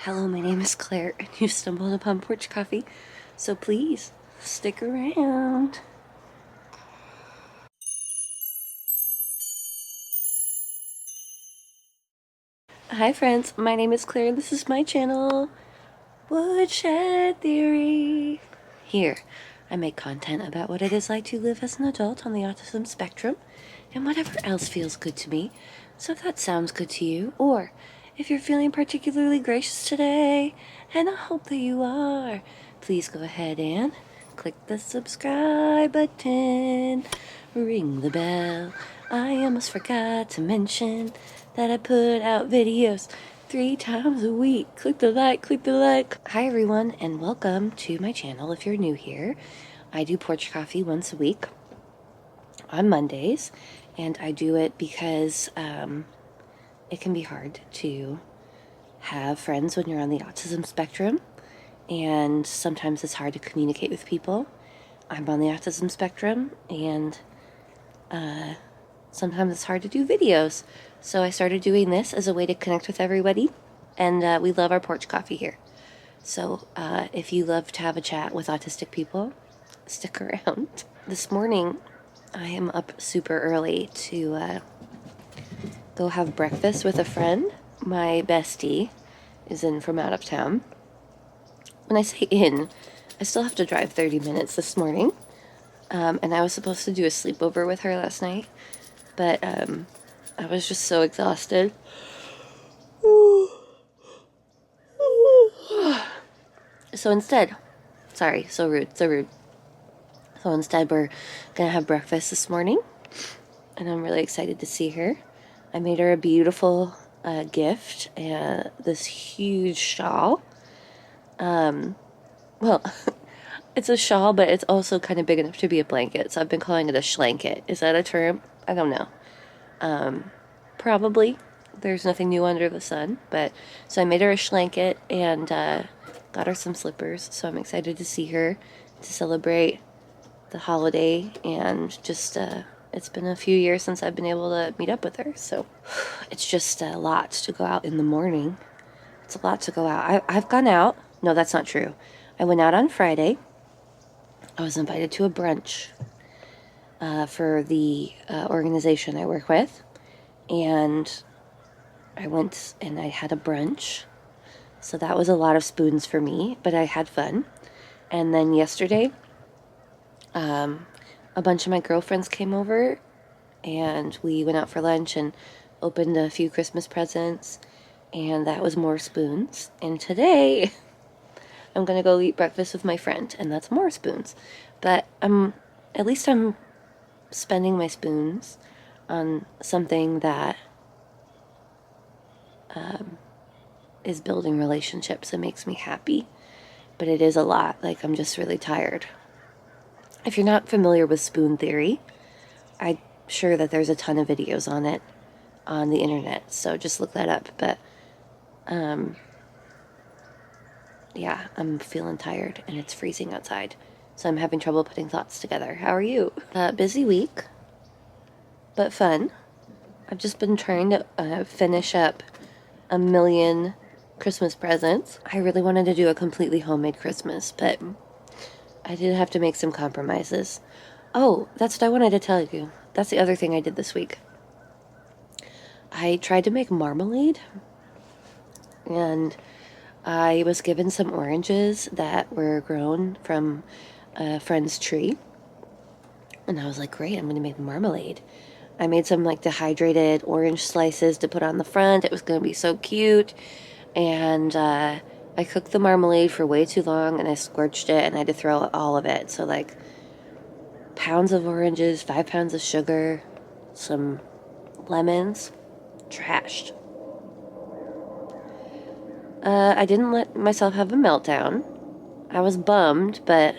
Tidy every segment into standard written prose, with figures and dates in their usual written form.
Hello, my name is Claire, and you've stumbled upon Porch Coffee, so please stick around. Hi, friends. My name is Claire. This is my channel, Woodshed Theory. Here, I make content about what it is like to live as an adult on the autism spectrum and whatever else feels good to me. So if that sounds good to you, or if you're feeling particularly gracious today, and I hope that you are, please go ahead and click the subscribe button, ring the bell. I almost forgot to mention that I put out videos 3 times a week. Click the like, click the like. Hi everyone, and welcome to my channel. If you're new here, I do Porch Coffee once a week on Mondays, and I do it because it can be hard to have friends when you're on the autism spectrum, and sometimes it's hard to communicate with people. I'm on the autism spectrum, and sometimes it's hard to do videos. So I started doing this as a way to connect with everybody, and we love our Porch Coffee here. So if you love to have a chat with autistic people, stick around. This morning, I am up super early to go have breakfast with a friend. My bestie is in from out of town. When I say in, I still have to drive 30 minutes this morning. And I was supposed to do a sleepover with her last night, but I was just so exhausted. So instead, sorry, so rude. So instead, we're gonna have breakfast this morning, and I'm really excited to see her. I made her a beautiful gift, this huge shawl. Well, it's a shawl, but it's also kind of big enough to be a blanket, so I've been calling it a schlanket. Is that a term? I don't know. Probably. There's nothing new under the sun, but so I made her a schlanket and got her some slippers, so I'm excited to see her, to celebrate the holiday, and just it's been a few years since I've been able to meet up with her, so it's just a lot to go out in the morning. It's a lot to go out. I've gone out. No, that's not true. I went out on Friday. I was invited to a brunch for the organization I work with, and I went and I had a brunch. So that was a lot of spoons for me, but I had fun. And then yesterday, a bunch of my girlfriends came over, and we went out for lunch and opened a few Christmas presents, and that was more spoons. And today, I'm gonna go eat breakfast with my friend, and that's more spoons. But at least I'm spending my spoons on something that is building relationships and makes me happy. But it is a lot. Like, I'm just really tired. If you're not familiar with spoon theory, I'm sure that there's a ton of videos on it on the internet, so just look that up. But yeah, I'm feeling tired and it's freezing outside, so I'm having trouble putting thoughts together. How are you? Busy week, but fun. I've just been trying to finish up a million Christmas presents. I really wanted to do a completely homemade Christmas, but I did have to make some compromises. Oh, that's what I wanted to tell you. That's the other thing I did this week. I tried to make marmalade, and I was given some oranges that were grown from a friend's tree, and I was like, great, I'm going to make marmalade. I made some like dehydrated orange slices to put on the front. It was going to be so cute, and I cooked the marmalade for way too long, and I scorched it, and I had to throw all of it. So like pounds of oranges, 5 pounds of sugar, some lemons, trashed. I didn't let myself have a meltdown. I was bummed, but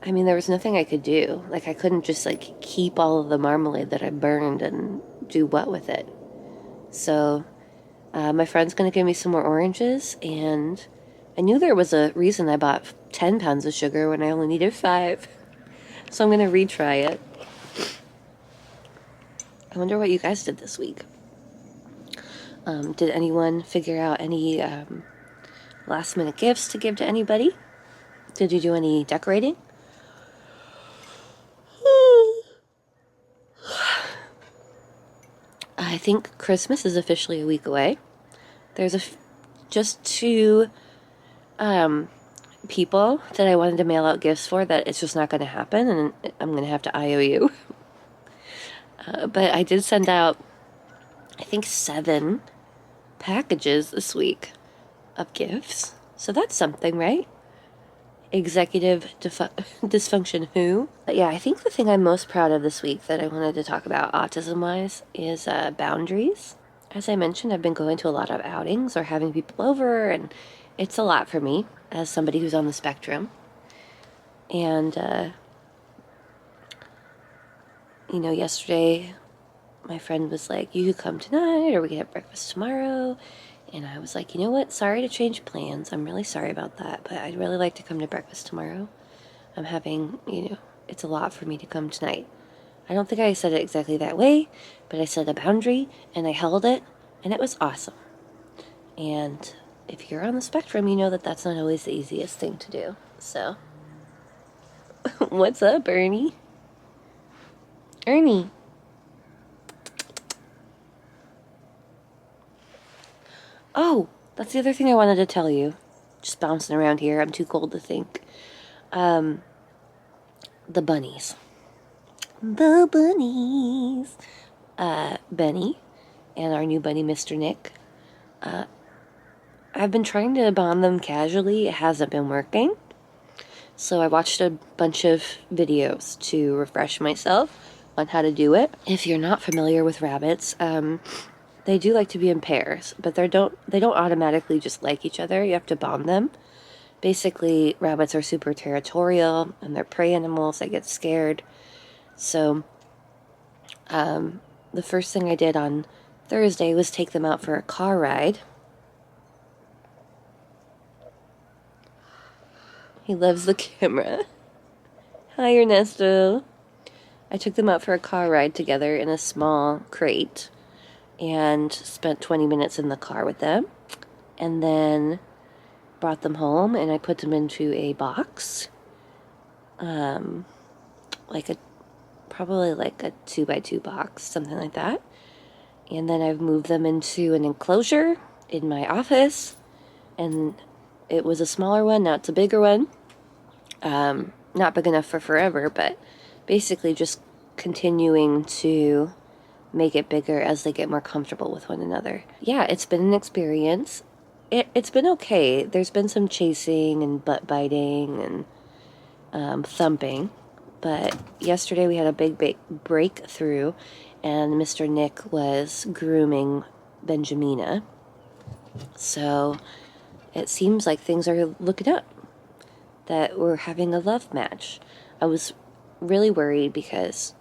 I mean, there was nothing I could do. Like, I couldn't just like keep all of the marmalade that I burned and do what with it. So my friend's gonna give me some more oranges, and I knew there was a reason I bought 10 pounds of sugar when I only needed 5. So I'm gonna retry it. I wonder what you guys did this week. Did anyone figure out any last minute gifts to give to anybody? Did you do any decorating? I think Christmas is officially a week away. There's just two people that I wanted to mail out gifts for that it's just not going to happen, and I'm going to have to IOU. But I did send out, I think, 7 packages this week of gifts. So that's something, right? Executive dysfunction who? But yeah, I think the thing I'm most proud of this week that I wanted to talk about autism-wise is boundaries. As I mentioned, I've been going to a lot of outings or having people over, and it's a lot for me as somebody who's on the spectrum. And, yesterday my friend was like, you could come tonight or we could have breakfast tomorrow. And I was like, you know what? Sorry to change plans. I'm really sorry about that, but I'd really like to come to breakfast tomorrow. I'm having, it's a lot for me to come tonight. I don't think I said it exactly that way, but I set a boundary and I held it, and it was awesome. And if you're on the spectrum, you know that that's not always the easiest thing to do. So, what's up, Ernie? Ernie. Oh, that's the other thing I wanted to tell you. Just bouncing around here. I'm too cold to think. The bunnies. The bunnies. Benny and our new bunny, Mr. Nick. I've been trying to bond them casually. It hasn't been working. So I watched a bunch of videos to refresh myself on how to do it. If you're not familiar with rabbits, they do like to be in pairs, but they don't automatically just like each other. You have to bond them. Basically, rabbits are super territorial, and they're prey animals. They get scared. So, the first thing I did on Thursday was take them out for a car ride. He loves the camera. Hi, Ernesto. I took them out for a car ride together in a small crate and spent 20 minutes in the car with them, and then brought them home and I put them into a box, probably like a 2x2 box, something like that. And then I've moved them into an enclosure in my office, and it was a smaller one, now it's a bigger one. Not big enough for forever, but basically just continuing to make it bigger as they get more comfortable with one another. Yeah, it's been an experience. It's been okay. There's been some chasing and butt biting and thumping, but yesterday we had a big breakthrough, and Mr. Nick was grooming Benjamina. So it seems like things are looking up, that we're having a love match. I was really worried because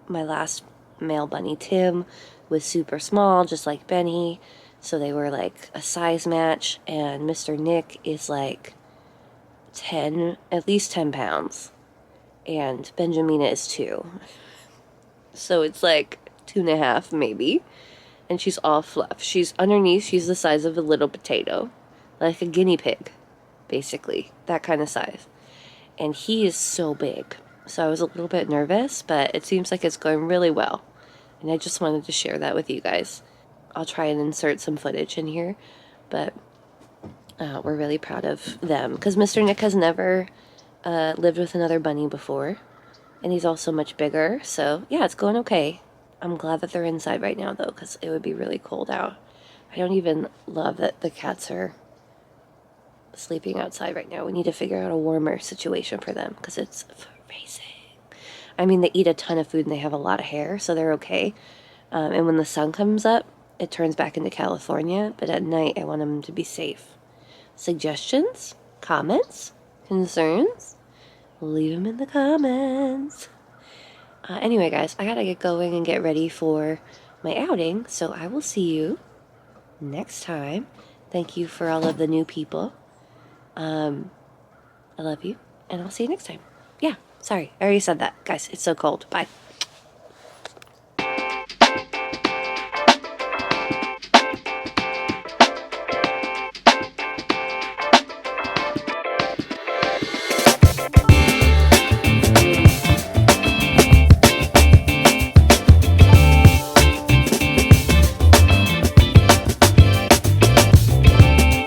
my last male bunny, Tim, was super small, just like Benny, so they were like a size match, and Mr. Nick is like at least 10 pounds, and Benjamina is 2. So it's like 2.5 maybe, and she's all fluff. She's underneath, she's the size of a little potato, like a guinea pig, basically, that kind of size. And he is so big, so I was a little bit nervous, but it seems like it's going really well, and I just wanted to share that with you guys. I'll try and insert some footage in here, but we're really proud of them, because Mr. Nick has never lived with another bunny before, and he's also much bigger, so yeah, it's going okay. I'm glad that they're inside right now, though, because it would be really cold out. I don't even love that the cats are sleeping outside right now. We need to figure out a warmer situation for them, because it's freezing. I mean, they eat a ton of food and they have a lot of hair, so they're okay. And when the sun comes up, it turns back into California, but at night I want them to be safe. Suggestions? Comments? Concerns? Leave them in the comments. Anyway, guys, I gotta get going and get ready for my outing, so I will see you next time. Thank you for all of the new people. I love you, and I'll see you next time. Yeah, sorry, I already said that. Guys, it's so cold. Bye.